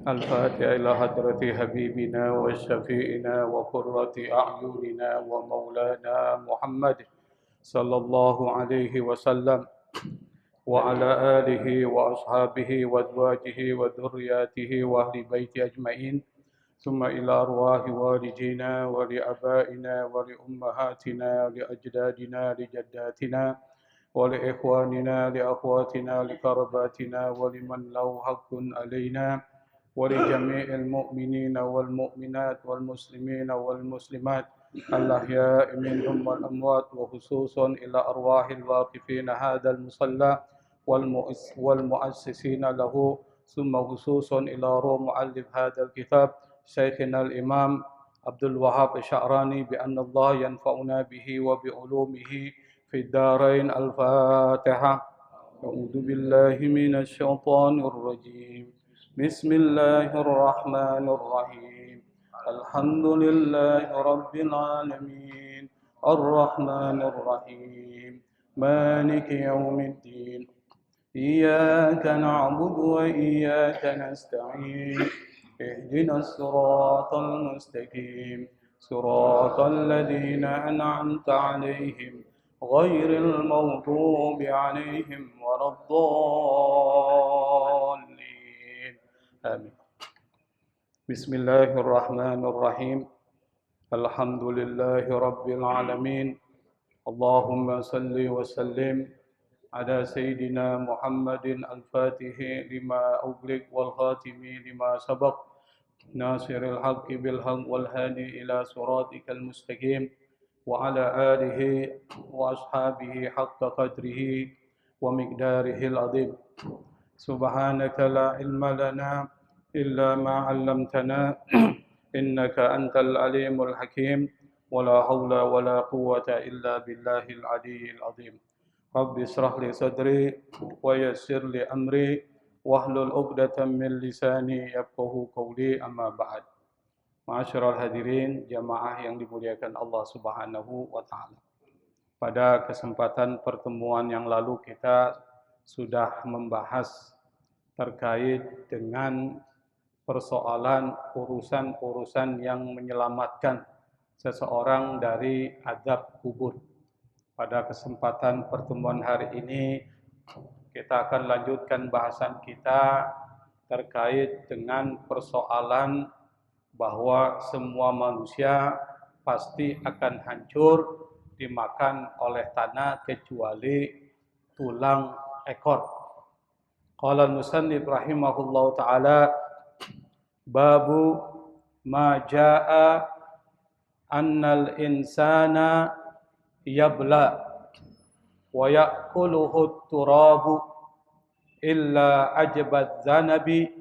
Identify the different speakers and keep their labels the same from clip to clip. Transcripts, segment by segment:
Speaker 1: الفاتحة إلى حضرة حبيبنا وشفيئنا وقرة أعيننا ومولانا محمد صلى الله عليه وسلم وعلى آله وأصحابه وأزواجه وذرياته وأهل بيته أجمعين ثم إلى أرواح والدينا ولآبائنا ولأمهاتنا لأجدادنا لجداتنا ولإخواننا لأخواتنا لقرباتنا ولمن له حق علينا ولجميع المؤمنين والمؤمنات والمسلمين والمسلمات الأحياء منهم والأموات وخصوصا إلى أرواح الواقفين هذا المصلى والمؤسسين له ثم خصوصا إلى روح مؤلف هذا الكتاب شيخنا الإمام عبد الوهاب الشعراني بأن الله ينفعنا به وبعلومه في الدارين. الفاتحة. أعوذ بالله من الشيطان الرجيم. بسم الله الرحمن الرحيم. الحمد لله رب العالمين الرحمن الرحيم مالك يوم الدين إياك نعبد وإياك نستعين اهدنا الصراط المستقيم صراط الذين أنعمت عليهم غير المغضوب عليهم ولا الضالين آمين. بسم الله الرحمن الرحيم. الحمد لله رب العالمين. اللهم صل وسلم على سيدنا محمد الفاتح لما أغلق والخاتم لما سبق ناصر الحق بالحق والهادي إلى صراطك المستقيم وعلى آله وأصحابه حق قدره ومقداره العظيم. سبحانك لا علم لنا إلا ما علمتنا إنك أنت العليم الحكيم ولا حول ولا قوة إلا بالله العلي العظيم. رب اشرح لي صدري ويسر لي أمري واحلل عقدة من لساني يفقهوا قولي. أما بعد. Ma'asyiral hadirin, jamaah yang dimuliakan Allah Subhanahu wa taala. Pada kesempatan pertemuan yang lalu kita sudah membahas terkait dengan persoalan urusan-urusan yang menyelamatkan seseorang dari azab kubur. Pada kesempatan pertemuan hari ini kita akan lanjutkan bahasan kita terkait dengan persoalan bahwa semua manusia pasti akan hancur dimakan oleh tanah kecuali tulang ekor. Qala al-musannif rahimahullahu taala babu ma jaa annal insana yabla wa ya'kuluhu turabu illa ajbad zanabi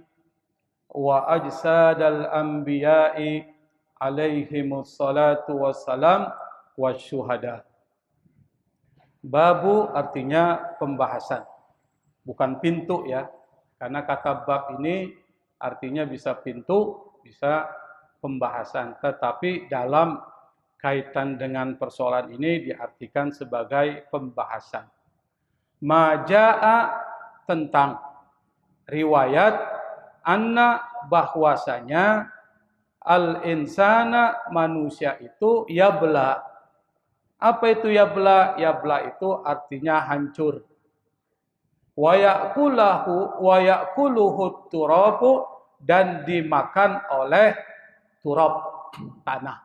Speaker 1: wa ajsadal anbiya'i alaihimus salatu wassalam wasyuhada. Babu artinya pembahasan, bukan pintu ya. Karena kata bab ini artinya bisa pintu, bisa pembahasan. Tetapi dalam kaitan dengan persoalan ini diartikan sebagai pembahasan. Majaa tentang riwayat anna bahwasanya al-insana manusia itu yabla. Apa itu yabla? Yabla itu artinya hancur. Wa ya'kuluhu turabu dan dimakan oleh turab, tanah.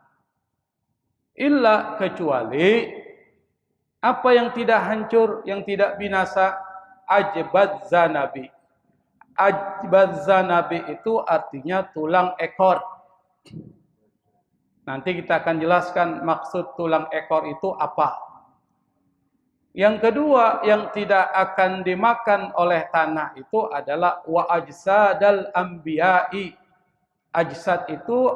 Speaker 1: Illa kecuali apa yang tidak hancur, yang tidak binasa, ajbad zanabi. Ajbad zanabi itu artinya tulang ekor. Nanti kita akan jelaskan maksud tulang ekor itu apa. Yang kedua yang tidak akan dimakan oleh tanah itu adalah wa ajsadal anbiya'i. Ajsad itu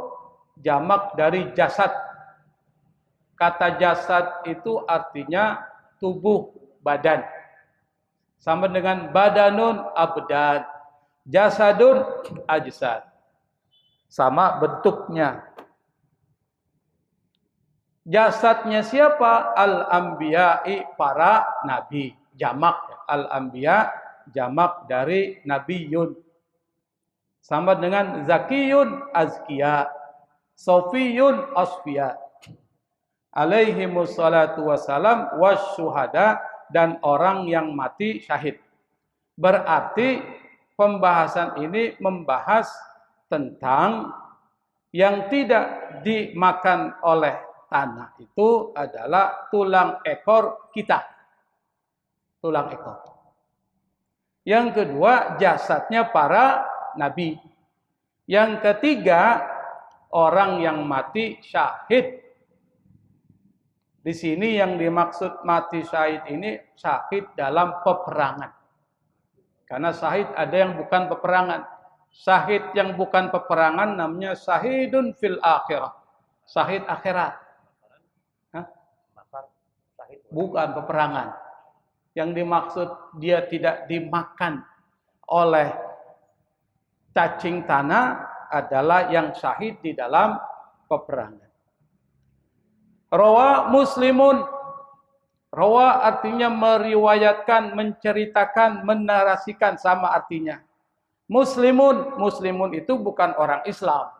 Speaker 1: jamak dari jasad. Kata jasad itu artinya tubuh, badan. Sama dengan badanun abdan. Jasadun ajsad. Sama bentuknya. Jasadnya siapa? Al-anbiya'i, para nabi. Jamak. Al-anbiya, jamak dari nabiyun. Sama dengan zakiyun azkiya, sofiyun asfiya. Alaihimus salatu wassalam wasyuhada, dan orang yang mati syahid. Berarti pembahasan ini membahas tentang yang tidak dimakan oleh tanah itu adalah tulang ekor kita. Tulang ekor. Yang kedua, jasadnya para nabi. Yang ketiga, orang yang mati syahid. Di sini yang dimaksud mati syahid ini syahid dalam peperangan. Karena syahid ada yang bukan peperangan. Syahid yang bukan peperangan namanya syahidun fil akhirah. Syahid akhirat. Hah? Bukan peperangan. Yang dimaksud dia tidak dimakan oleh cacing tanah adalah yang syahid di dalam peperangan. Rawa Muslimun. Rawa artinya meriwayatkan, menceritakan, menarasikan, sama artinya. Muslimun. Muslimun itu bukan orang Islam,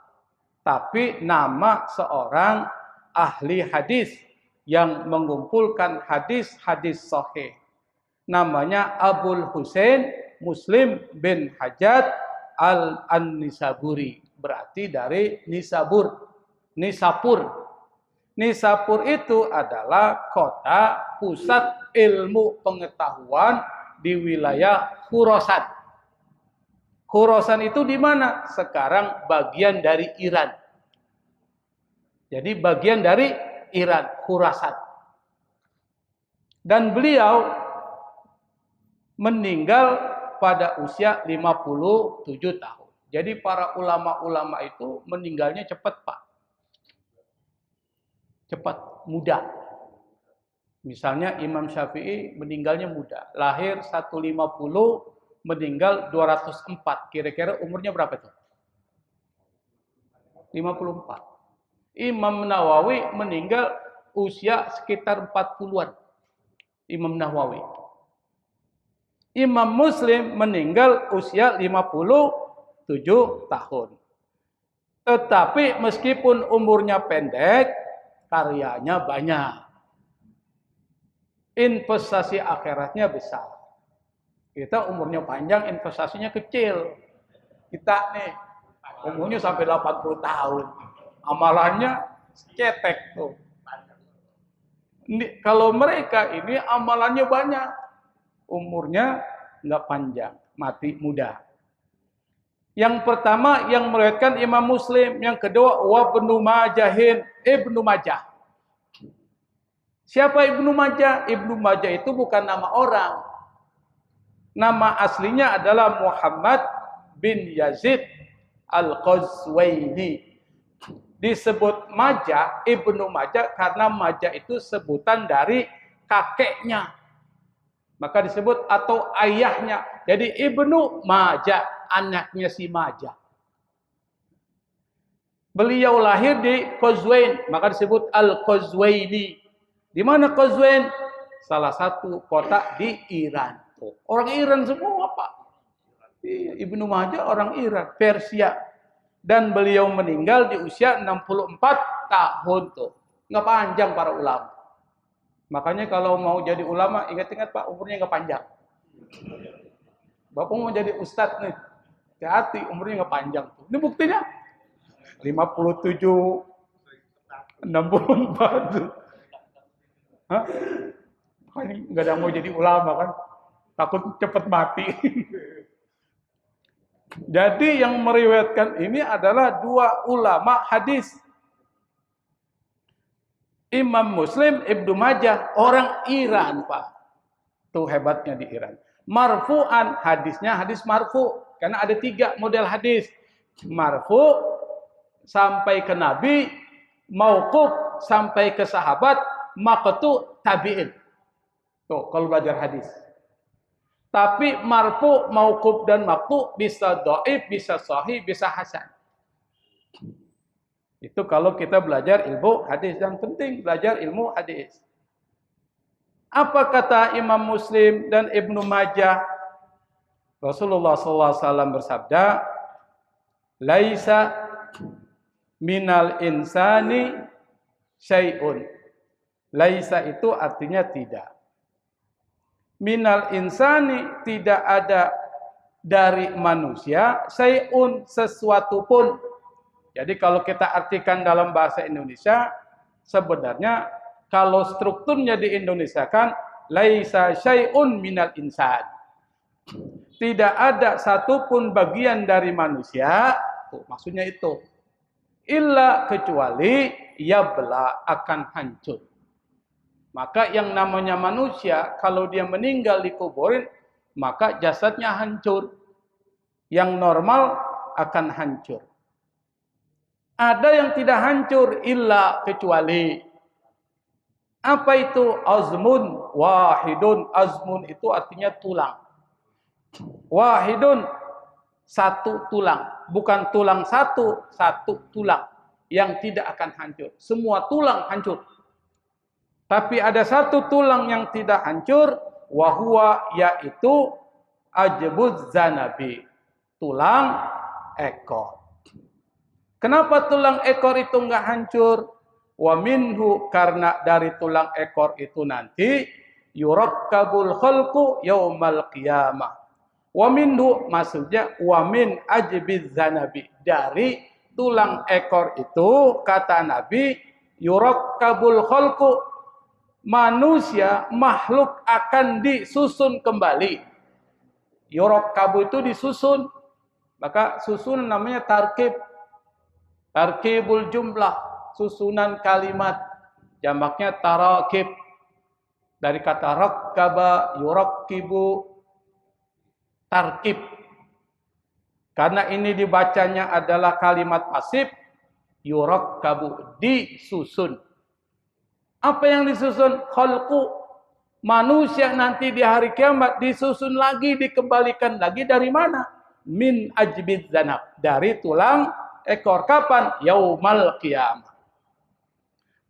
Speaker 1: tapi nama seorang ahli hadis yang mengumpulkan hadis-hadis sahih. Namanya Abul Husain Muslim bin Hajjaj al-Nisaburi. Berarti dari Nisabur. Nisapur. Nisapur itu adalah kota pusat ilmu pengetahuan di wilayah Khurasan. Khurasan itu di mana? Sekarang bagian dari Iran. Jadi bagian dari Iran, Khurasan. Dan beliau meninggal pada usia 57 tahun. Jadi para ulama-ulama itu meninggalnya cepat, Pak. Cepat, muda. Misalnya Imam Syafi'i meninggalnya muda. Lahir 150, meninggal 204. Kira-kira umurnya berapa itu? 54. Imam Nawawi meninggal usia sekitar 40-an. Imam Nawawi. Imam Muslim meninggal usia 57 tahun. Tetapi meskipun umurnya pendek, karyanya banyak. Investasi akhiratnya besar. Kita umurnya panjang, investasinya kecil. Kita nih, umurnya sampai 80 tahun. Amalannya cetek tuh. Kalau mereka ini amalannya banyak. Umurnya nggak panjang, mati muda. Yang pertama yang meriwayatkan Imam Muslim, yang kedua Ibnu Majahin, Ibnu Majah. Siapa Ibnu Majah? Ibnu Majah itu bukan nama orang. Nama aslinya adalah Muhammad bin Yazid Al-Qazwaini. Disebut Majah, Ibnu Majah karena Majah itu sebutan dari kakeknya. Maka disebut atau ayahnya. Jadi Ibnu Majah, anaknya si Majah. Beliau lahir di Qazwain, maka disebut Al-Qazwaini. Di mana Qazwain? Salah satu kota di Iran. Orang Iran semua, Pak. Ibnu Majah orang Iran, Persia. Dan beliau meninggal di usia 64 tahun tuh. Nggak panjang para ulama. Makanya kalau mau jadi ulama, ingat-ingat Pak, umurnya nggak panjang. Bapak mau jadi ustadz nih, hati-hati umurnya nggak panjang. Ini buktinya 57, 64. Hah? Ini nggak ada mau jadi ulama kan? Takut cepet mati. Jadi yang meriwayatkan ini adalah dua ulama hadis. Imam Muslim, Ibnu Majah, orang Iran, Pak. Tuh hebatnya di Iran. Marfu'an, hadisnya hadis marfu. Karena ada 3 model hadis. Marfu sampai ke Nabi, mauquf sampai ke sahabat, maqtu tabi'in. Tuh, kalau belajar hadis. Tapi marfu, mauquf dan maqtu bisa dhaif, bisa sahih, bisa hasan. Itu kalau kita belajar ilmu hadis. Yang penting belajar ilmu hadis. Apa kata Imam Muslim dan Ibnu Majah? Rasulullah SAW bersabda, Laisa minal insani syai'un. Laisa itu artinya tidak. Minal insani tidak ada dari manusia syai'un sesuatu pun. Jadi kalau kita artikan dalam bahasa Indonesia, sebenarnya kalau strukturnya di Indonesia kan laisa syai'un minal insan. Tidak ada satupun bagian dari manusia, tuh, maksudnya itu. Illa kecuali yabla akan hancur. Maka yang namanya manusia, kalau dia meninggal dikuburin, maka jasadnya hancur. Yang normal akan hancur. Ada yang tidak hancur, illa kecuali. Apa itu? Azmun wahidun. Azmun itu artinya tulang. Wahidun, satu tulang. Bukan tulang satu, satu tulang. Yang tidak akan hancur. Semua tulang hancur. Tapi ada satu tulang yang tidak hancur, wahwa yaitu ajbuz zanabi, tulang ekor. Kenapa tulang ekor itu enggak hancur? Wa minhu, karena dari tulang ekor itu nanti yurakkabul khalqu yaumal qiyamah. Wa minhu maksudnya wa min ajbiz zanabi, dari tulang ekor itu kata Nabi yurakkabul khalqu, manusia, makhluk akan disusun kembali. Yurakkabu itu disusun. Maka susun namanya tarkib. Tarkibul jumlah. Susunan kalimat. Jamaknya tarakib. Dari kata rakkaba, yurakkibu, tarkib. Karena ini dibacanya adalah kalimat pasif. Yurakkabu, disusun. Apa yang disusun? Khalqu. Manusia nanti di hari kiamat disusun lagi, dikembalikan lagi dari mana? Min ajbid zanab. Dari tulang ekor. Kapan? Yaumal qiyamah.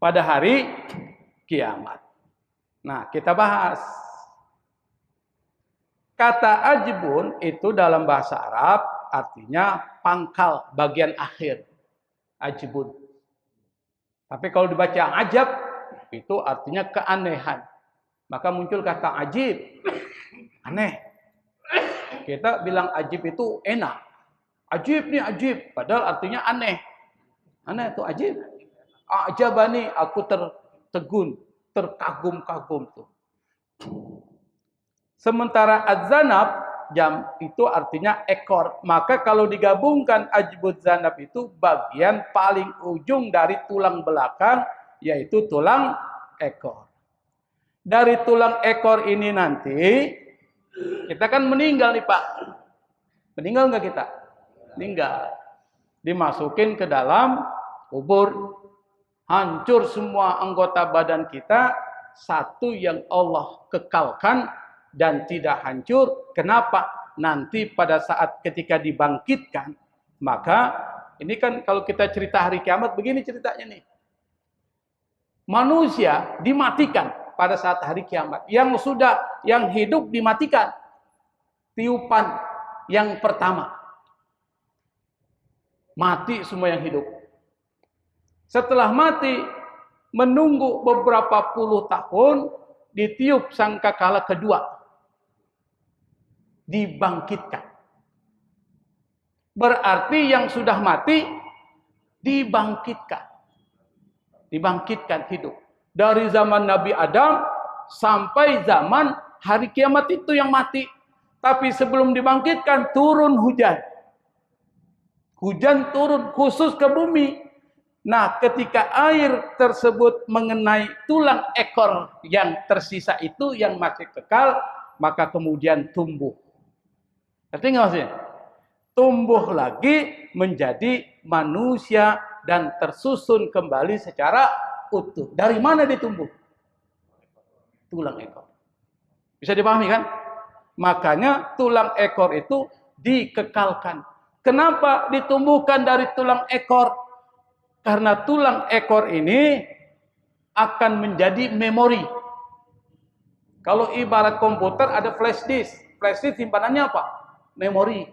Speaker 1: Pada hari kiamat. Nah, kita bahas. Kata ajbun itu dalam bahasa Arab artinya pangkal, bagian akhir. Ajbun. Tapi kalau dibaca ajab, itu artinya keanehan. Maka muncul kata ajib. Aneh. Kita bilang ajib itu enak. Ajib nih ajib. Padahal artinya aneh. Aneh itu ajib. Ajabani, aku tertegun. Terkagum-kagum tuh. Sementara az-zanab, jam itu artinya ekor. Maka kalau digabungkan ajbud zanab itu bagian paling ujung dari tulang belakang, yaitu tulang ekor. Dari tulang ekor ini nanti, kita kan meninggal nih Pak. Meninggal nggak kita? Meninggal. Dimasukin ke dalam kubur. Hancur semua anggota badan kita. Satu yang Allah kekalkan dan tidak hancur. Kenapa? Nanti pada saat ketika dibangkitkan, maka ini kan kalau kita cerita hari kiamat, begini ceritanya nih. Manusia dimatikan pada saat hari kiamat. Yang hidup dimatikan. Tiupan yang pertama. Mati semua yang hidup. Setelah mati, menunggu beberapa puluh tahun, ditiup sangkakala kedua. Dibangkitkan. Berarti yang sudah mati, dibangkitkan. Dibangkitkan hidup. Dari zaman Nabi Adam sampai zaman hari kiamat itu yang mati. Tapi sebelum dibangkitkan turun hujan. Hujan turun khusus ke bumi. Nah, ketika air tersebut mengenai tulang ekor yang tersisa itu yang masih kekal, maka kemudian tumbuh. Ngerti nggak maksudnya? Tumbuh lagi menjadi manusia dan tersusun kembali secara utuh. Dari mana ditumbuh? Tulang ekor. Bisa dipahami kan? Makanya tulang ekor itu dikekalkan. Kenapa ditumbuhkan dari tulang ekor? Karena tulang ekor ini akan menjadi memori. Kalau ibarat komputer ada flash disk. Flash disk simpanannya apa? Memori.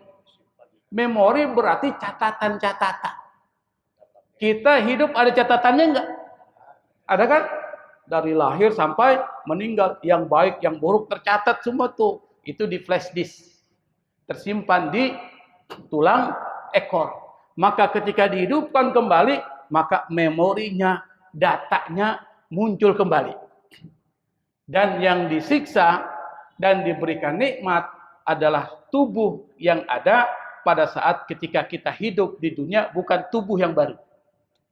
Speaker 1: Memori berarti catatan-catatan. Kita hidup ada catatannya enggak? Ada kan? Dari lahir sampai meninggal, yang baik, yang buruk tercatat semua tuh. Itu di flash disk. Tersimpan di tulang ekor. Maka ketika dihidupkan kembali, maka memorinya, datanya muncul kembali. Dan yang disiksa dan diberikan nikmat adalah tubuh yang ada pada saat ketika kita hidup di dunia, bukan tubuh yang baru,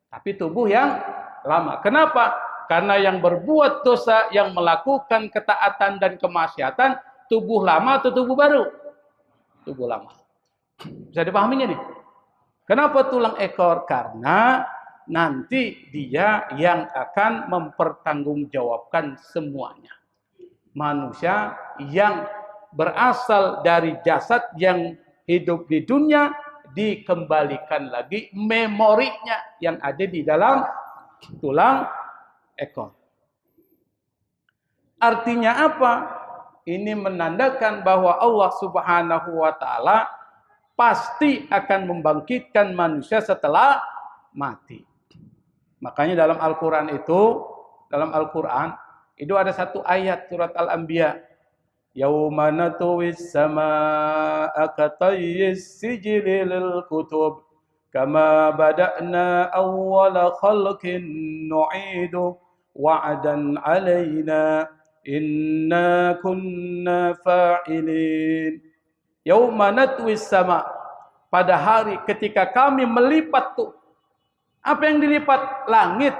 Speaker 1: tapi tubuh yang lama. Kenapa? Karena yang berbuat dosa, yang melakukan ketaatan dan kemaksiatan, tubuh lama atau tubuh baru? Tubuh lama. Bisa dipahaminya nih? Kenapa tulang ekor? Karena nanti dia yang akan mempertanggungjawabkan semuanya. Manusia yang berasal dari jasad yang hidup di dunia, dikembalikan lagi memorinya yang ada di dalam tulang ekor. Artinya apa? Ini menandakan bahwa Allah Subhanahu wa taala pasti akan membangkitkan manusia setelah mati. Makanya dalam Al-Qur'an itu ada satu ayat surat Al-Anbiya. Yauma natwis samaa'a katayyis sijli lil kutub kama bada'na awwala khalqin nu'idu wa'dan 'alaina inna kunna fa'ilin. Yauma natwis sama, pada hari ketika kami melipat tuh. Apa yang dilipat? Langit.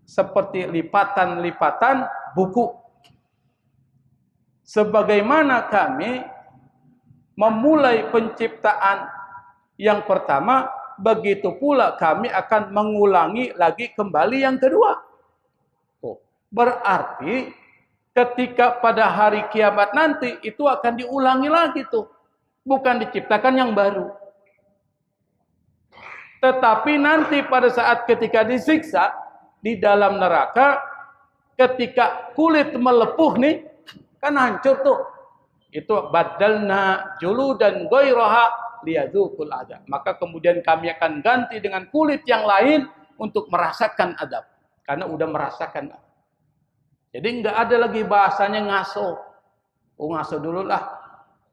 Speaker 1: Seperti lipatan-lipatan buku. Sebagaimana kami memulai penciptaan yang pertama, begitu pula kami akan mengulangi lagi kembali yang kedua. Berarti ketika pada hari kiamat nanti itu akan diulangi lagi tuh. Bukan diciptakan yang baru. Tetapi nanti pada saat ketika disiksa di dalam neraka, ketika kulit melepuh nih, kan hancur tuh. Itu badalna juludan ghairaha liyadzuqul adzab. Maka kemudian kami akan ganti dengan kulit yang lain untuk merasakan adab. Karena udah merasakan adab. Jadi enggak ada lagi bahasanya ngaso. Oh, ngaso dulu lah.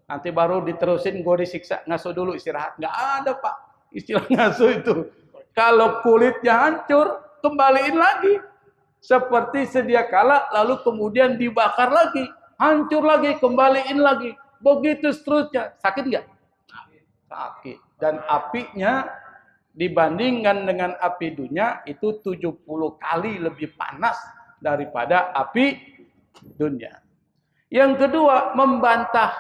Speaker 1: Nanti baru diterusin gue disiksa. Ngaso dulu istirahat. Enggak ada, Pak. Istilah ngaso itu. Kalau kulitnya hancur, kembaliin lagi. Seperti sedia kala, lalu kemudian dibakar lagi. Hancur lagi, kembaliin lagi. Begitu seterusnya. Sakit nggak? Sakit. Dan apinya dibandingkan dengan api dunia, itu 70 kali lebih panas daripada api dunia. Yang kedua, membantah.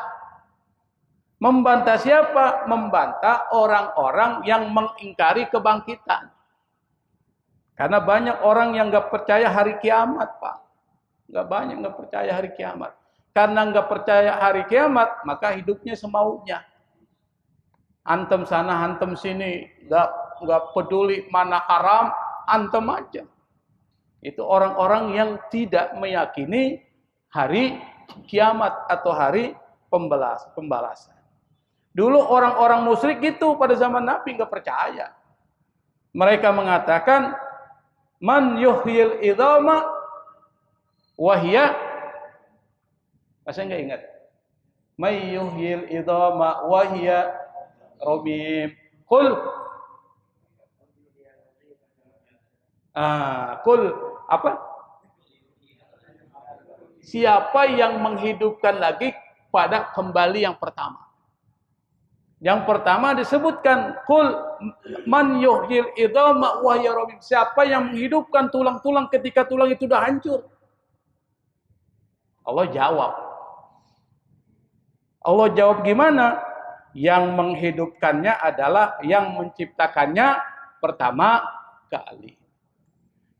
Speaker 1: Membantah siapa? Membantah orang-orang yang mengingkari kebangkitan. Karena banyak orang yang nggak percaya hari kiamat, Pak. Nggak percaya hari kiamat. Karena nggak percaya hari kiamat, maka hidupnya semaunya. Antem sana, antem sini, nggak peduli mana haram, antem aja. Itu orang-orang yang tidak meyakini hari kiamat atau hari pembalasan. Dulu orang-orang musyrik gitu pada zaman Nabi nggak percaya. Mereka mengatakan, man yuhyil idhama wahya, saya nggak ingat. Man yuhyil idhama wahya romim. Kul apa? Siapa yang menghidupkan lagi pada kembali yang pertama? Yang pertama disebutkan, Qul man yuhyil idhama wa hiya ramim. Siapa yang menghidupkan tulang-tulang ketika tulang itu sudah hancur? Allah jawab. Allah jawab gimana? Yang menghidupkannya adalah yang menciptakannya pertama kali.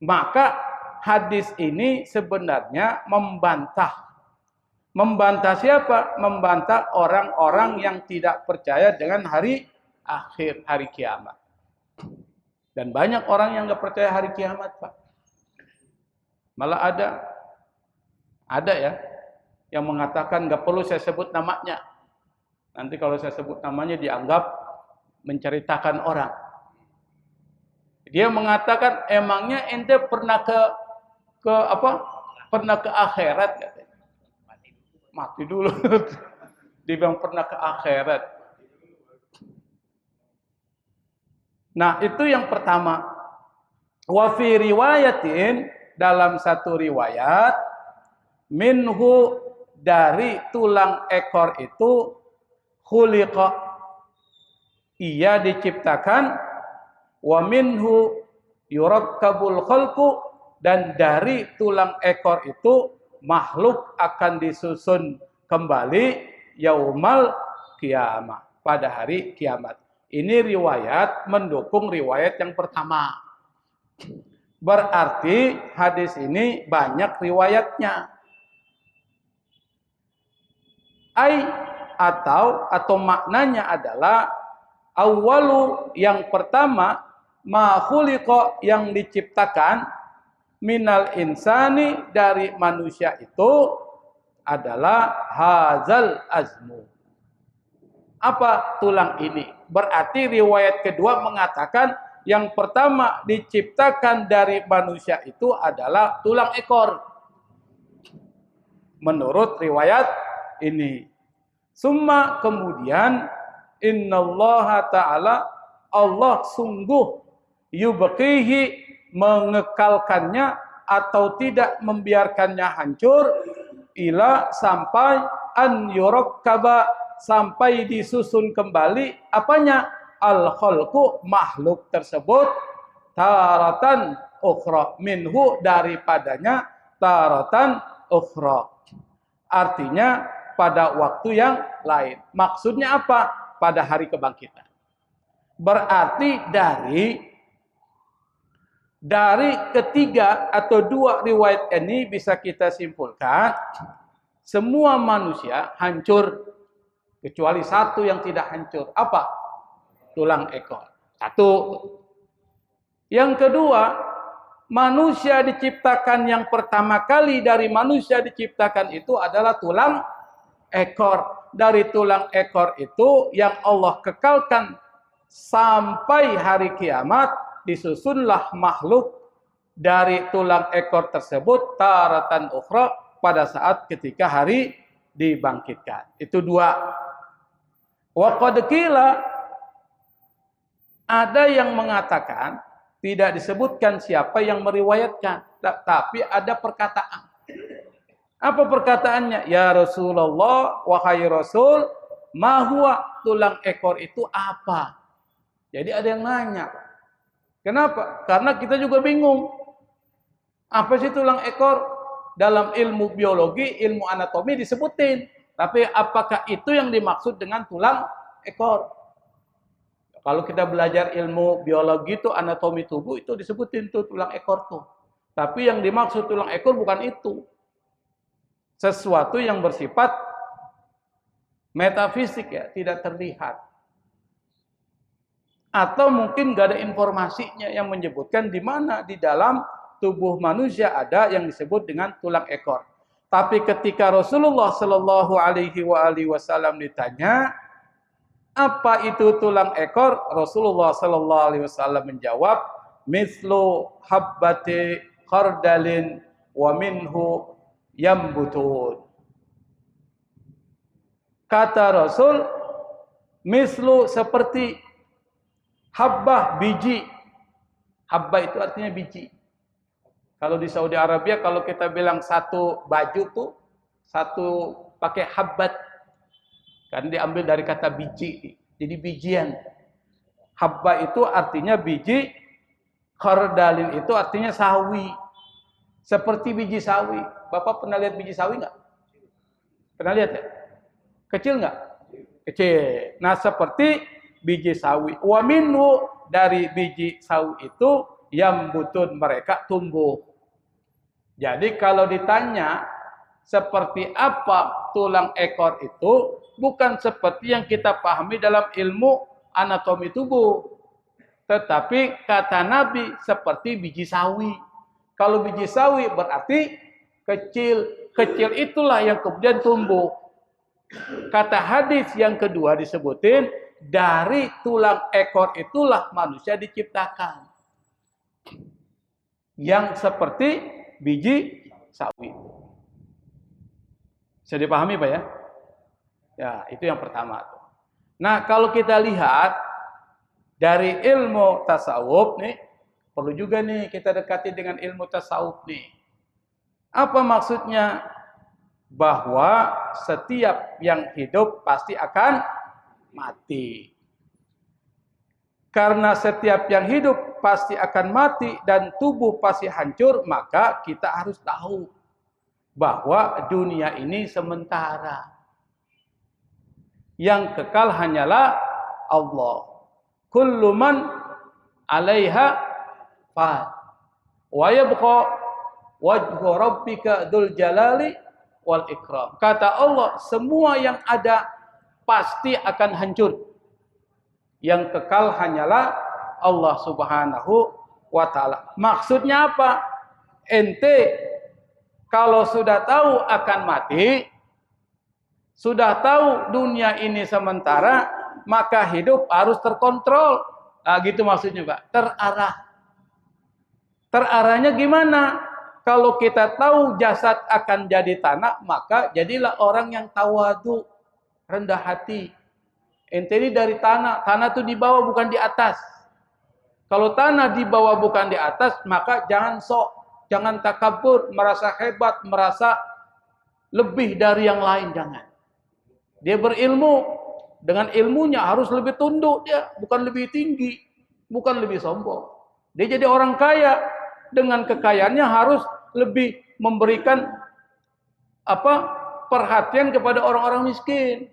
Speaker 1: Maka hadis ini sebenarnya membantah. Membantah siapa? Membantah orang-orang yang tidak percaya dengan hari akhir, hari kiamat. Dan banyak orang yang nggak percaya hari kiamat, Pak. Malah ada ya, yang mengatakan nggak perlu saya sebut namanya. Nanti kalau saya sebut namanya dianggap menceritakan orang. Dia mengatakan, emangnya ente pernah ke apa? Pernah ke akhirat katanya. Mati dulu. Dia bilang pernah ke akhirat. Nah, itu yang pertama. Wa fi riwayatin, dalam satu riwayat, minhu, dari tulang ekor itu, khuliqa, ia diciptakan, wa minhu yurakkabul khalqu, dan dari tulang ekor itu makhluk akan disusun kembali yaumal kiamah, pada hari kiamat. Ini riwayat mendukung riwayat yang pertama. Berarti hadis ini banyak riwayatnya. Atau maknanya adalah awwalu, yang pertama, ma khuliqa, yang diciptakan, minal insani, dari manusia itu adalah hazal azmu. Apa tulang ini? Berarti riwayat kedua mengatakan yang pertama diciptakan dari manusia itu adalah tulang ekor. Menurut riwayat ini. Summa, kemudian, innallaha ta'ala, Allah sungguh, yubqihi, mengekalkannya atau tidak membiarkannya hancur, ila, sampai, an yurakkaba, sampai disusun kembali apanya? Al-khalqu, makhluk tersebut, taratan ukhra, minhu, daripadanya, taratan ukhra. Artinya pada waktu yang lain. Maksudnya apa? Pada hari kebangkitan. Berarti dari ketiga atau dua riwayat ini bisa kita simpulkan semua manusia hancur kecuali satu yang tidak hancur. Apa? Tulang ekor. Satu. Yang kedua, manusia diciptakan yang pertama kali dari manusia diciptakan itu adalah tulang ekor. Dari tulang ekor itu yang Allah kekalkan sampai hari kiamat, disusunlah makhluk dari tulang ekor tersebut taratan ukhra, pada saat ketika hari dibangkitkan. Itu dua. Wa qad qila, ada yang mengatakan, tidak disebutkan siapa yang meriwayatkan, tapi ada perkataan. Apa perkataannya? Ya Rasulullah, wahai Rasul, ma huwa, tulang ekor itu apa? Jadi ada yang nanya. Kenapa? Karena kita juga bingung. Apa sih tulang ekor? Dalam ilmu biologi, ilmu anatomi disebutin. Tapi apakah itu yang dimaksud dengan tulang ekor? Kalau kita belajar ilmu biologi itu, anatomi tubuh, itu disebutin tuh tulang ekor tuh. Tapi yang dimaksud tulang ekor bukan itu. Sesuatu yang bersifat metafisik, ya, tidak terlihat. Atau mungkin gak ada informasinya yang menyebutkan di mana di dalam tubuh manusia ada yang disebut dengan tulang ekor. Tapi ketika Rasulullah Shallallahu Alaihi Wasallam ditanya, apa itu tulang ekor? Rasulullah Shallallahu Alaihi Wasallam menjawab, mislu habbati khardalin wa minhu yambutun. Kata Rasul, mislu, seperti habbah, biji. Habbah itu artinya biji. Kalau di Saudi Arabia, kalau kita bilang satu baju tuh, satu pakai habbat. Kan diambil dari kata biji. Jadi bijian. Habbah itu artinya biji. Khardalin itu artinya sawi. Seperti biji sawi. Bapak pernah lihat biji sawi nggak? Pernah lihat ya? Kecil nggak? Kecil. Nah, seperti biji sawi. Wa minhu, dari biji sawi itu yang butun, mereka tumbuh. Jadi kalau ditanya seperti apa tulang ekor itu, bukan seperti yang kita pahami dalam ilmu anatomi tubuh. Tetapi kata Nabi seperti biji sawi. Kalau biji sawi berarti kecil. Kecil itulah yang kemudian tumbuh. Kata hadis yang kedua disebutin, dari tulang ekor itulah manusia diciptakan. Yang seperti biji sawi. Bisa dipahami Pak ya? Ya, itu yang pertama. Nah, kalau kita lihat dari ilmu tasawuf nih, perlu juga nih kita dekati dengan ilmu tasawuf nih. Apa maksudnya? Bahwa setiap yang hidup pasti akan mati. Karena setiap yang hidup pasti akan mati dan tubuh pasti hancur, maka kita harus tahu bahwa dunia ini sementara. Yang kekal hanyalah Allah. Kullu man 'alaiha fan. Wa yabqa wajhu rabbika dzul jalali wal ikram. Kata Allah, semua yang ada pasti akan hancur. Yang kekal hanyalah Allah Subhanahu wa taala. Maksudnya apa? Ente kalau sudah tahu akan mati, sudah tahu dunia ini sementara, maka hidup harus terkontrol. Nah, gitu maksudnya, Pak. Terarah. Terarahnya gimana? Kalau kita tahu jasad akan jadi tanah, maka jadilah orang yang tawadu, rendah hati. Ente ini dari tanah. Tanah itu di bawah bukan di atas. Kalau tanah di bawah bukan di atas, maka jangan sok, jangan takabur, merasa hebat, merasa lebih dari yang lain, jangan. Dia berilmu, dengan ilmunya harus lebih tunduk dia, bukan lebih tinggi, bukan lebih sombong. Dia jadi orang kaya, dengan kekayaannya harus lebih memberikan perhatian kepada orang-orang miskin.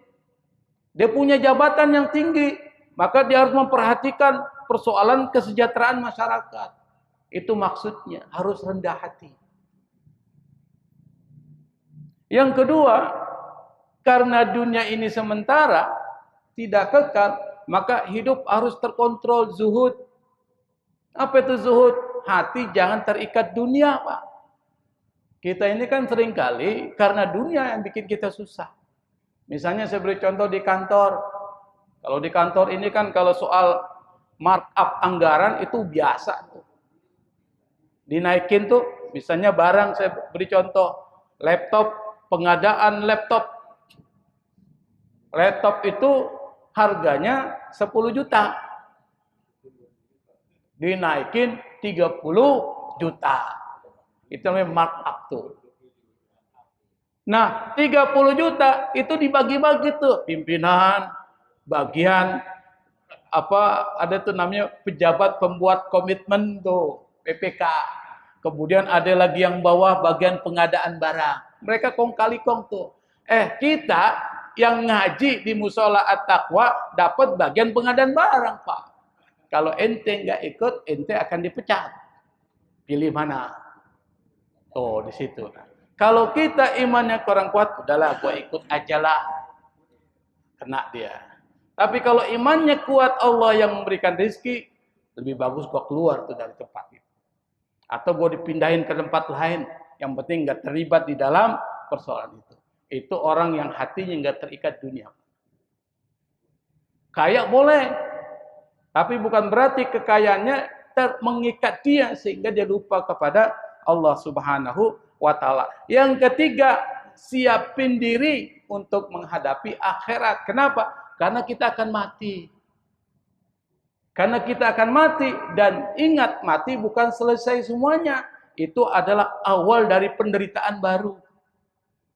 Speaker 1: Dia punya jabatan yang tinggi, maka dia harus memperhatikan persoalan kesejahteraan masyarakat. Itu maksudnya, harus rendah hati. Yang kedua, karena dunia ini sementara, tidak kekal, maka hidup harus terkontrol, zuhud. Apa itu zuhud? Hati jangan terikat dunia, Pak. Kita ini kan seringkali karena dunia yang bikin kita susah. Misalnya saya beri contoh di kantor. Kalau di kantor ini kan kalau soal markup anggaran itu biasa tuh. Dinaikin tuh, misalnya barang saya beri contoh, laptop, pengadaan laptop. Laptop itu harganya 10 juta. Dinaikin 30 juta. Itu namanya markup tuh. Nah, 30 juta itu dibagi-bagi tuh. Pimpinan, bagian, ada tuh namanya pejabat pembuat komitmen tuh, PPK. Kemudian ada lagi yang bawah bagian pengadaan barang. Mereka kong kali kong tuh. Kita yang ngaji di Musola At-Taqwa dapat bagian pengadaan barang, Pak. Kalau ente nggak ikut, ente akan dipecat. Pilih mana? Tuh, di situ. Kalau kita imannya kurang kuat, udahlah, gua ikut aja lah. Kena dia. Tapi kalau imannya kuat, Allah yang memberikan rezeki, lebih bagus gua keluar tuh dari tempat itu. Atau gua dipindahin ke tempat lain. Yang penting nggak terlibat di dalam persoalan itu. Itu orang yang hatinya nggak terikat dunia. Kaya boleh, tapi bukan berarti kekayaannya mengikat dia sehingga dia lupa kepada Allah Subhanahu wa taala. Yang ketiga, siapin diri untuk menghadapi akhirat. Kenapa? Karena kita akan mati. Karena kita akan mati, dan ingat, mati bukan selesai semuanya. Itu adalah awal dari penderitaan baru.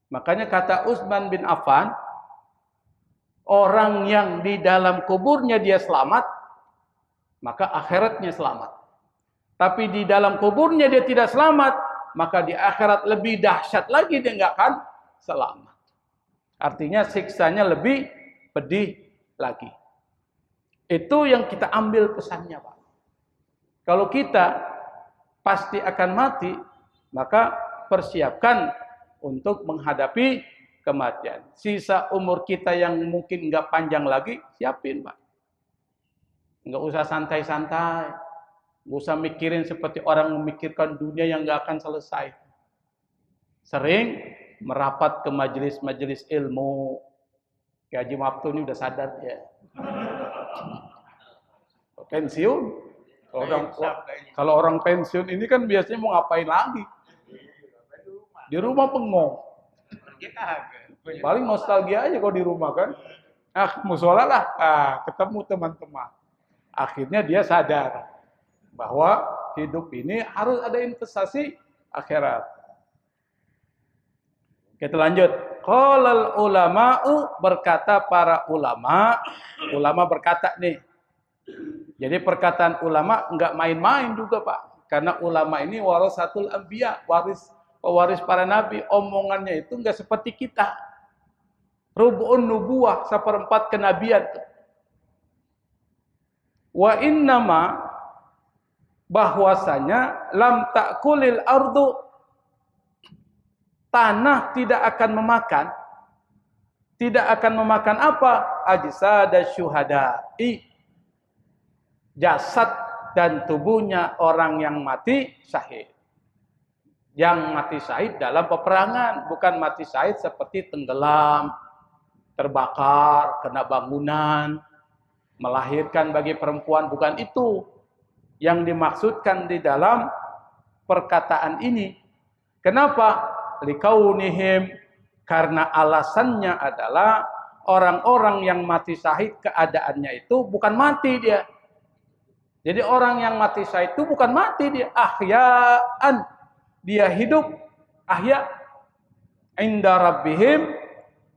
Speaker 1: Makanya kata Utsman bin Affan, orang yang di dalam kuburnya dia selamat, maka akhiratnya selamat. Tapi di dalam kuburnya dia tidak selamat, maka di akhirat lebih dahsyat lagi, dia nggak akan selamat. Artinya siksanya lebih pedih lagi. Itu yang kita ambil pesannya, Pak. Kalau kita pasti akan mati, maka persiapkan untuk menghadapi kematian. Sisa umur kita yang mungkin nggak panjang lagi, siapin, Pak. Nggak usah santai-santai. Nggak usah mikirin seperti orang memikirkan dunia yang nggak akan selesai. Sering merapat ke majelis-majelis ilmu. Kayak Haji Maftu ini udah sadar ya. Pensiun. Kalau orang pensiun ini kan biasanya mau ngapain lagi? Di rumah bengong. Paling nostalgia aja kalau di rumah kan. Musola lah. Ketemu teman-teman. Akhirnya dia sadar bahwa hidup ini harus ada investasi akhirat. Kita lanjut. Qalal ulama'u, berkata para ulama. Ulama berkata nih. Jadi perkataan ulama enggak main-main juga, Pak. Karena ulama ini warasatul anbiya, pewaris para nabi. Omongannya itu enggak seperti kita. Rubu'un nubuwah, seperempat kenabian. Wa innama, bahwasanya lam ta'kulil ardu, tanah tidak akan memakan apa? Ajsada syuhada'i, jasad dan tubuhnya orang yang mati syahid. Yang mati syahid dalam peperangan, bukan mati syahid seperti tenggelam, terbakar, kena bangunan, melahirkan bagi perempuan, bukan itu yang dimaksudkan di dalam perkataan ini. Kenapa? Likaunihim, karena alasannya adalah orang-orang yang mati syahid keadaannya itu bukan mati dia. Jadi orang yang mati syahid itu bukan mati dia, ahya'an, dia hidup, ahya, inda rabbihim,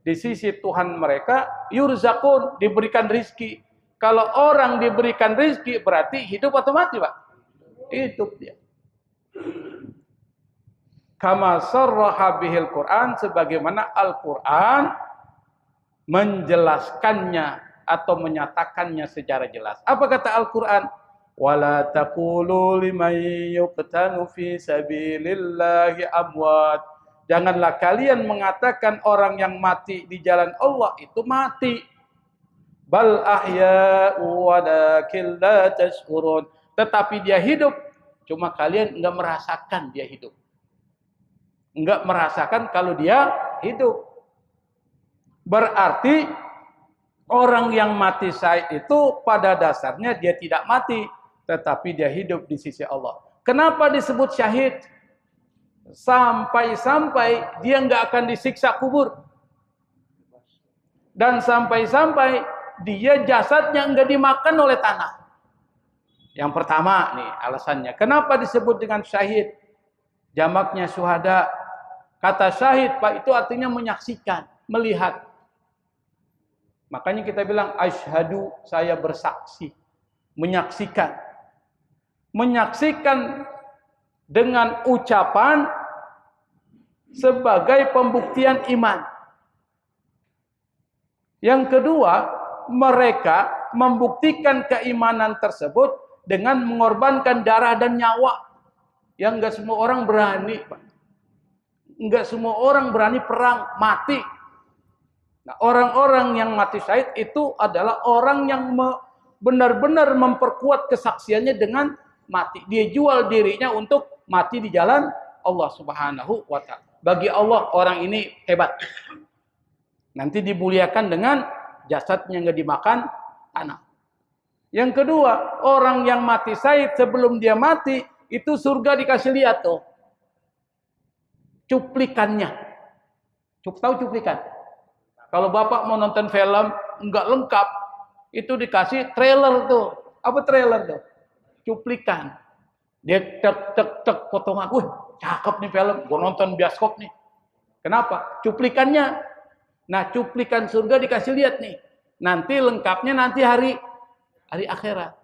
Speaker 1: di sisi Tuhan mereka, yurzakun, diberikan rizki. Kalau orang diberikan rizki berarti hidup atau mati, Pak? Hidup dia. Kama sarraha bihil Quran, sebagaimana Al-Quran menjelaskannya atau menyatakannya secara jelas. Apa kata Al-Quran? Wala taqulu liman yuqtanu fi sabilillahi amwat. Janganlah kalian mengatakan orang yang mati di jalan Allah itu mati. Bal ahya'u walakin la tash'urun. Tetapi dia hidup, cuma kalian enggak merasakan dia hidup. Enggak merasakan kalau dia hidup. Berarti orang yang mati syahid itu pada dasarnya dia tidak mati, tetapi dia hidup di sisi Allah. Kenapa disebut syahid? Sampai-sampai dia enggak akan disiksa kubur. Dan sampai-sampai dia jasadnya enggak dimakan oleh tanah. Yang pertama nih alasannya. Kenapa disebut dengan syahid? Jamaknya syuhada. Kata syahid, Pak, itu artinya menyaksikan, melihat. Makanya kita bilang asyhadu, saya bersaksi, menyaksikan. Menyaksikan dengan ucapan sebagai pembuktian iman. Yang kedua, mereka membuktikan keimanan tersebut dengan mengorbankan darah dan nyawa. Yang enggak semua orang berani, Pak. Enggak semua orang berani perang, mati. Nah, orang-orang yang mati syahid itu adalah orang yang benar-benar memperkuat kesaksiannya dengan mati. Dia jual dirinya untuk mati di jalan Allah Subhanahu wa ta'ala. Bagi Allah orang ini hebat. Nanti dimuliakan dengan jasadnya enggak dimakan tanah. Yang kedua, orang yang mati syahid sebelum dia mati itu surga dikasih lihat tuh. Cuplikannya. Tahu cuplikan? Kalau Bapak mau nonton film enggak lengkap, itu dikasih trailer tuh. Apa trailer tuh? Cuplikan. Dia tek potongan. Wih, cakep nih film. Gua nonton bioskop nih. Kenapa? Cuplikannya. Nah, cuplikan surga dikasih lihat nih. Nanti lengkapnya nanti hari akhirat.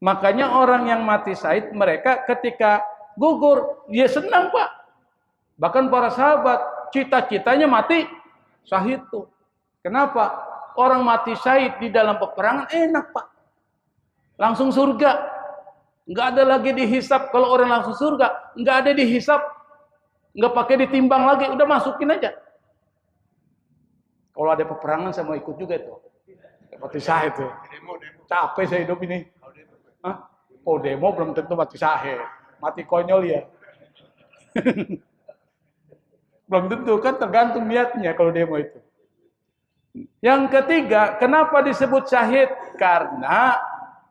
Speaker 1: Makanya orang yang mati syahid mereka ketika gugur, dia senang, Pak. Bahkan para sahabat, cita-citanya mati syahid tuh. Kenapa? Orang mati syahid di dalam peperangan enak, Pak. Langsung surga. Enggak ada lagi dihisap. Kalau orang langsung surga, enggak ada dihisap. Enggak pakai ditimbang lagi, udah masukin aja. Kalau ada peperangan saya mau ikut juga tuh. Mati syahid tuh. Capek saya hidup ini. Hah? Oh, demo belum tentu mati syahid. Mati konyol ya. Belum tentu, kan tergantung niatnya kalau demo itu. Yang ketiga, kenapa disebut syahid? karena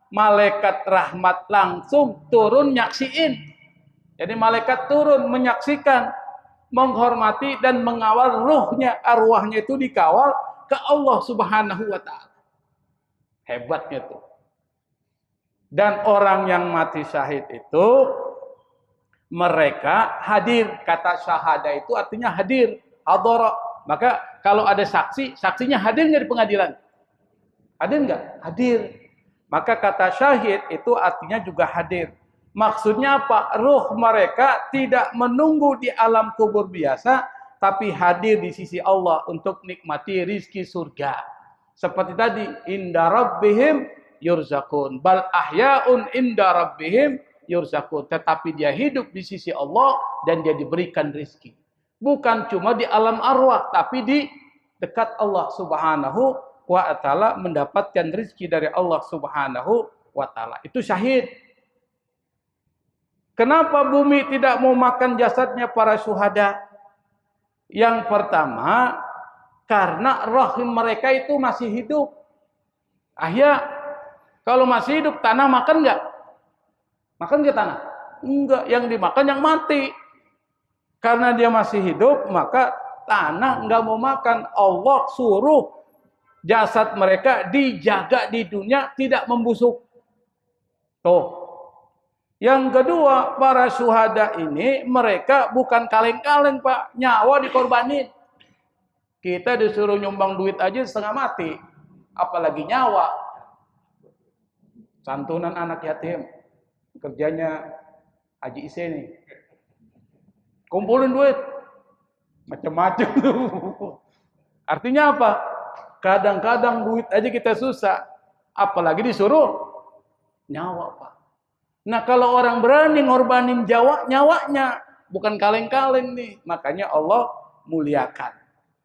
Speaker 1: malaikat rahmat langsung turun nyaksiin. Jadi malaikat turun menyaksikan, menghormati dan mengawal ruhnya, arwahnya itu dikawal ke Allah Subhanahu wa taala. Hebatnya tuh. Dan orang yang mati syahid itu mereka hadir. Kata syahada itu artinya hadir, hadara. Maka kalau ada saksi, saksinya hadir nggak di pengadilan? Hadir nggak? Hadir. Maka kata syahid itu artinya juga hadir. Maksudnya apa? Ruh mereka tidak menunggu di alam kubur biasa, tapi hadir di sisi Allah untuk nikmati rizki surga. Seperti tadi, inda rabbihim yurzakun. Bal ahya'un inda rabbihim yurzakun. Tetapi dia hidup di sisi Allah dan dia diberikan rizki. Bukan cuma di alam arwah, tapi di dekat Allah Subhanahu wa ta'ala, mendapatkan rizki dari Allah Subhanahu wa ta'ala. Itu syahid. Kenapa bumi tidak mau makan jasadnya para syuhada? Yang pertama, karena rahim mereka itu masih hidup. Ahya, kalau masih hidup, tanah makan nggak? Makan nggak tanah? Enggak, yang dimakan yang mati. Karena dia masih hidup, maka tanah nggak mau makan. Allah suruh jasad mereka dijaga di dunia, tidak membusuk. Tuh. Yang kedua, para syuhada ini mereka bukan kaleng-kaleng, Pak. Nyawa dikorbanin. Kita disuruh nyumbang duit aja setengah mati. Apalagi nyawa. Santunan anak yatim. Kerjanya Haji Ise nih. Kumpulin duit. Macam-macam. Artinya apa? Kadang-kadang duit aja kita susah. Apalagi disuruh nyawa, Pak. Nah, kalau orang berani ngorbanin nyawanya, bukan kaleng-kaleng nih. Makanya Allah muliakan.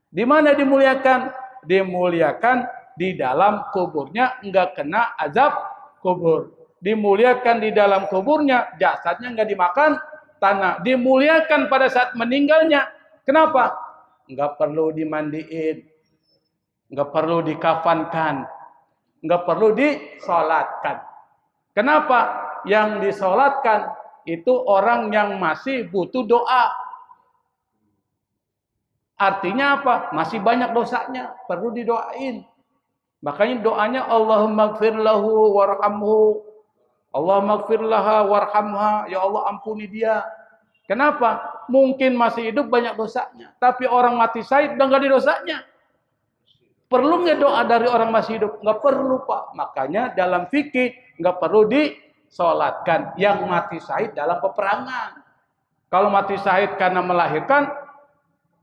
Speaker 1: Di mana dimuliakan? Dimuliakan di dalam kuburnya, enggak kena azab kubur. Dimuliakan di dalam kuburnya, jasadnya enggak dimakan tanah. Dimuliakan pada saat meninggalnya. Kenapa? Enggak perlu dimandiin, enggak perlu dikafankan, enggak perlu disolatkan. Kenapa? Yang disolatkan itu orang yang masih butuh doa. Artinya apa? Masih banyak dosanya, perlu didoain. Makanya doanya Allahumma gfir lahu warhamhu. Allahumma gfir laha warhamha. Ya Allah, ampuni dia. Kenapa? Mungkin masih hidup banyak dosanya, tapi orang mati syahid udah enggak ada dosanya. Perlu nggak doa dari orang masih hidup? Nggak perlu, Pak. Makanya dalam fikih nggak perlu disolatkan yang mati syahid dalam peperangan. Kalau mati syahid karena melahirkan,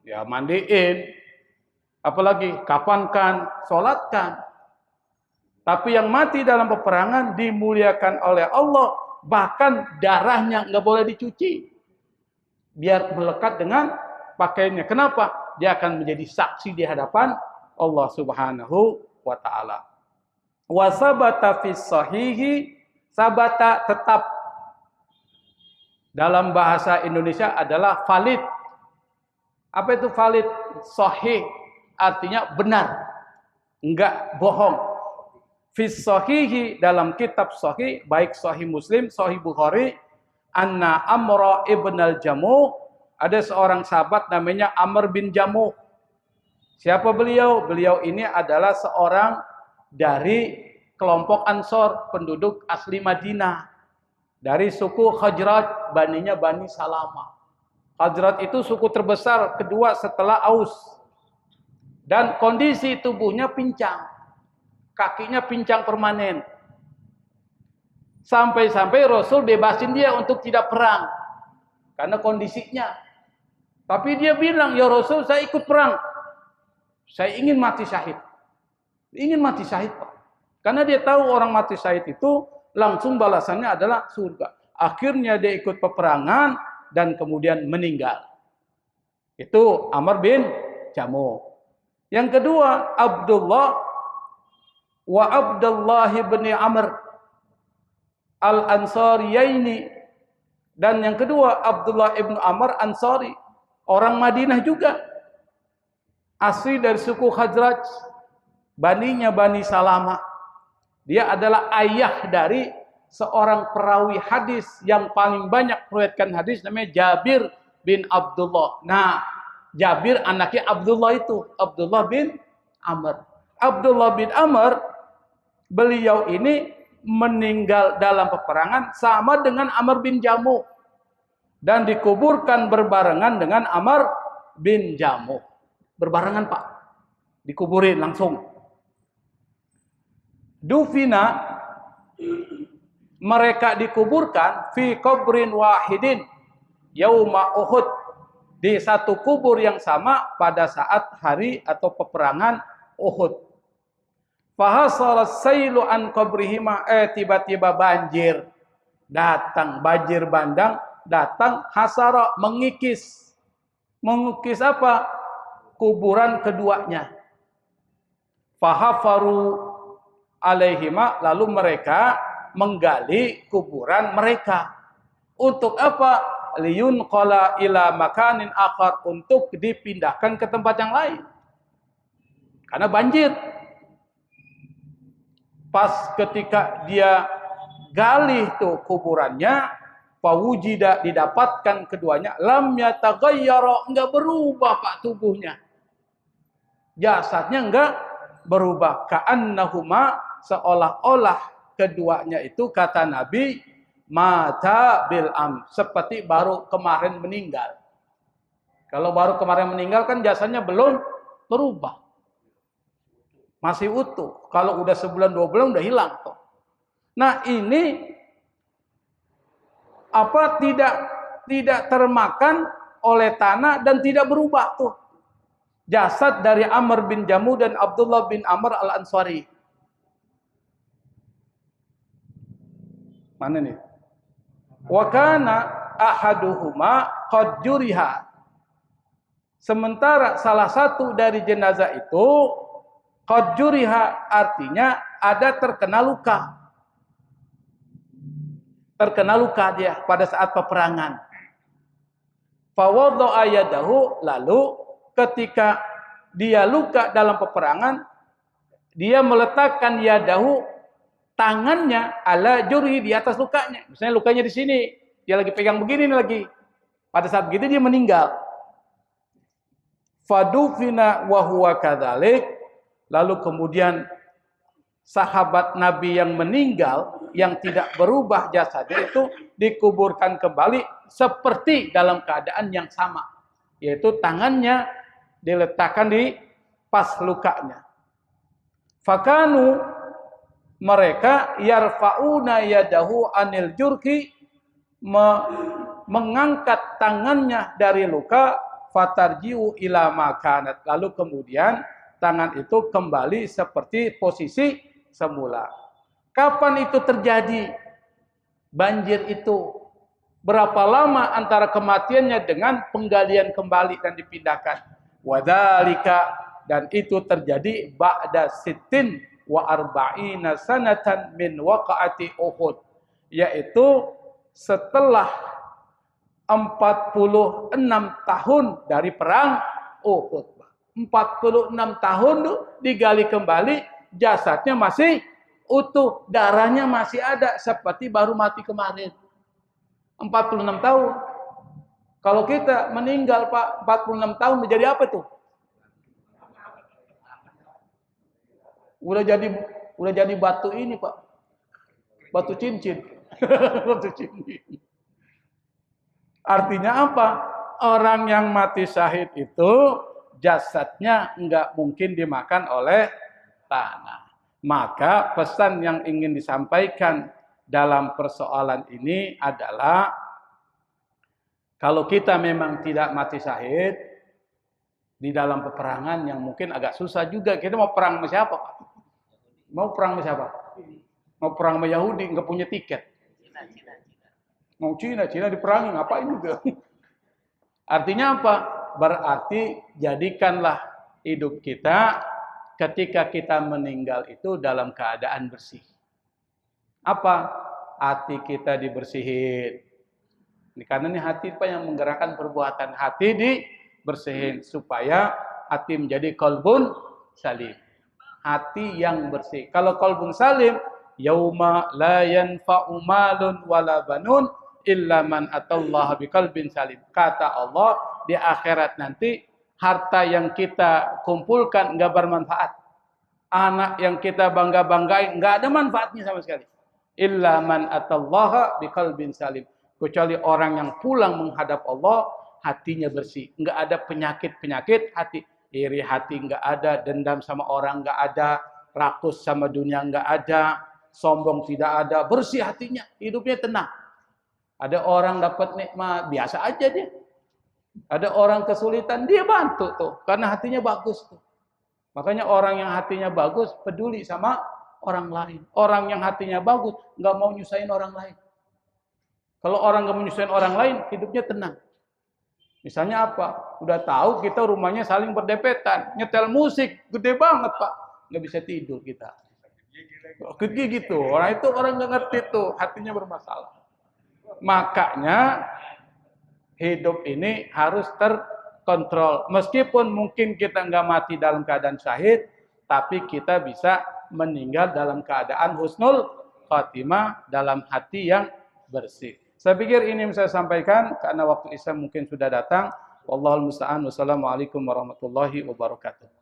Speaker 1: ya mandiin. Apalagi kafankan, solatkan. Tapi yang mati dalam peperangan dimuliakan oleh Allah. Bahkan darahnya nggak boleh dicuci. Biar melekat dengan pakaiannya. Kenapa? Dia akan menjadi saksi di hadapan Allah Subhanahu wa ta'ala. Wa sabata fis sahihi, sabata tetap. Dalam bahasa Indonesia adalah valid. Apa itu valid? Sahih artinya benar, enggak bohong. Fis sahihi, dalam kitab sahih, baik sahih Muslim, sahih Bukhari, anna Amr ibn al-Jamuh, ada seorang sahabat namanya Amr bin Jamuh. Siapa beliau? Beliau ini adalah seorang dari kelompok Ansor, penduduk asli Madinah. Dari suku Khazraj, baninya Bani Salamah. Khazraj itu suku terbesar kedua setelah Aus. Dan kondisi tubuhnya pincang. Kakinya pincang permanen. Sampai-sampai Rasul bebasin dia untuk tidak perang. Karena kondisinya. Tapi dia bilang, ya Rasul, saya ikut perang. Saya ingin mati syahid. Ingin mati syahid, Pak. Karena dia tahu orang mati syahid itu langsung balasannya adalah surga. Akhirnya dia ikut peperangan dan kemudian meninggal. Itu Amr bin Jamuh. Yang kedua, Abdullah wa Abdullah bin Amr al-Ansariyaini. Dan yang kedua, Abdullah ibn Amr Ansari. Orang Madinah juga. Asli dari suku Khazraj, baninya Bani Salamah. Dia adalah ayah dari seorang perawi hadis yang paling banyak meriwayatkan hadis, namanya Jabir bin Abdullah. Nah, Jabir anaknya Abdullah itu, Abdullah bin Amr. Abdullah bin Amr, beliau ini meninggal dalam peperangan sama dengan Amr bin Jamuh dan dikuburkan berbarengan dengan Amr bin Jamuh. Berbarengan, Pak. Dikuburin langsung. Dufina, mereka dikuburkan fi kubrin wahidin yauma Uhud, di satu kubur yang sama pada saat hari atau peperangan Uhud. Fahasala sailu an qabrihima, tiba-tiba banjir datang, banjir bandang datang, hasara, mengikis. Mengikis apa? Kuburan keduanya. Fahafaru alaihima, lalu mereka menggali kuburan mereka. Untuk apa? Liyun qala ila makanin akhar, untuk dipindahkan ke tempat yang lain. Karena banjir. Pas ketika dia gali tuh kuburannya, fawujida, didapatkan keduanya, lam yataghayyara, enggak berubah Pak tubuhnya. Jasadnya enggak berubah. Ka'annahuma, seolah-olah keduanya itu, kata Nabi, mata bil am, seperti baru kemarin meninggal. Kalau baru kemarin meninggal kan jasanya belum berubah, masih utuh. Kalau udah sebulan 2 bulan udah hilang tuh. Nah, ini apa, tidak termakan oleh tanah dan tidak berubah tuh. Jasad dari Amr bin Jamuh dan Abdullah bin Amr al-Ansari. Mana nih? Wa kana ahaduhuma qad juriha. Sementara salah satu dari jenazah itu qad juriha, artinya ada terkena luka. Terkena luka dia pada saat peperangan. Fa wadha'a yadahu, lalu ketika dia luka dalam peperangan, dia meletakkan yadahu, tangannya, ala jurhi, di atas lukanya. Misalnya lukanya di sini, dia lagi pegang begini lagi. Pada saat begitu dia meninggal. Fadufina wa huwa kadzalik, lalu kemudian sahabat Nabi yang meninggal, yang tidak berubah jasadnya itu dikuburkan kembali seperti dalam keadaan yang sama, yaitu tangannya diletakkan di pas lukanya. Fakanu, mereka yarfauna yadahu anil jurki, mengangkat tangannya dari luka, fatarjiu ila makanat, lalu kemudian tangan itu kembali seperti posisi semula. Kapan itu terjadi? Banjir itu. Berapa lama antara kematiannya dengan penggalian kembali dan dipindahkan? Wadzalika, dan itu terjadi ba'da sittin wa arba'ina sanatan min waqa'ati Uhud, yaitu setelah 46 tahun dari perang Uhud. 46 tahun tuh digali kembali, jasadnya masih utuh, darahnya masih ada seperti baru mati kemarin. 46 tahun. Kalau kita meninggal Pak 46 tahun menjadi apa tuh? Udah jadi batu ini Pak. Batu cincin. Batu cincin. Artinya apa? Orang yang mati syahid itu jasadnya enggak mungkin dimakan oleh tanah. Maka pesan yang ingin disampaikan dalam persoalan ini adalah, kalau kita memang tidak mati syahid di dalam peperangan yang mungkin agak susah juga, kita mau perang sama siapa Pak? Mau perang sama siapa? Mau perang sama Yahudi, enggak punya tiket. Mau Cina diperangi, ngapain juga? Artinya apa? Berarti jadikanlah hidup kita ketika kita meninggal itu dalam keadaan bersih. Apa? Hati kita dibersihin. Ini karena ini hati Pak yang menggerakkan perbuatan. Hati dibersihin supaya hati menjadi qalbun salim. Hati yang bersih. Kalau qalbun salim, yauma la yanfa'u malun wala banun illa man atallaha biqalbin salim. Kata Allah, di akhirat nanti harta yang kita kumpulkan enggak bermanfaat. Anak yang kita bangga-banggain enggak ada manfaatnya sama sekali. Illa man atallaha biqalbin salim. Kecuali orang yang pulang menghadap Allah, hatinya bersih. Enggak ada penyakit-penyakit hati. Iri hati enggak ada, dendam sama orang enggak ada, rakus sama dunia enggak ada, sombong tidak ada, bersih hatinya, hidupnya tenang. Ada orang dapat nikmat, biasa aja dia. Ada orang kesulitan, dia bantu tuh, karena hatinya bagus tuh. Makanya orang yang hatinya bagus, peduli sama orang lain. Orang yang hatinya bagus, nggak mau nyusahin orang lain. Kalau orang nggak mau nyusahin orang lain, hidupnya tenang. Misalnya apa? Udah tahu kita rumahnya saling berdepetan, nyetel musik, gede banget Pak. Nggak bisa tidur kita. Gigi gitu, orang itu orang nggak ngerti tuh, hatinya bermasalah. Makanya hidup ini harus terkontrol. Meskipun mungkin kita nggak mati dalam keadaan syahid, tapi kita bisa meninggal dalam keadaan husnul khatimah, dalam hati yang bersih. Saya pikir ini yang saya sampaikan karena waktu Isya mungkin sudah datang. Wallahul musta'an. Wassalamualaikum warahmatullahi wabarakatuh.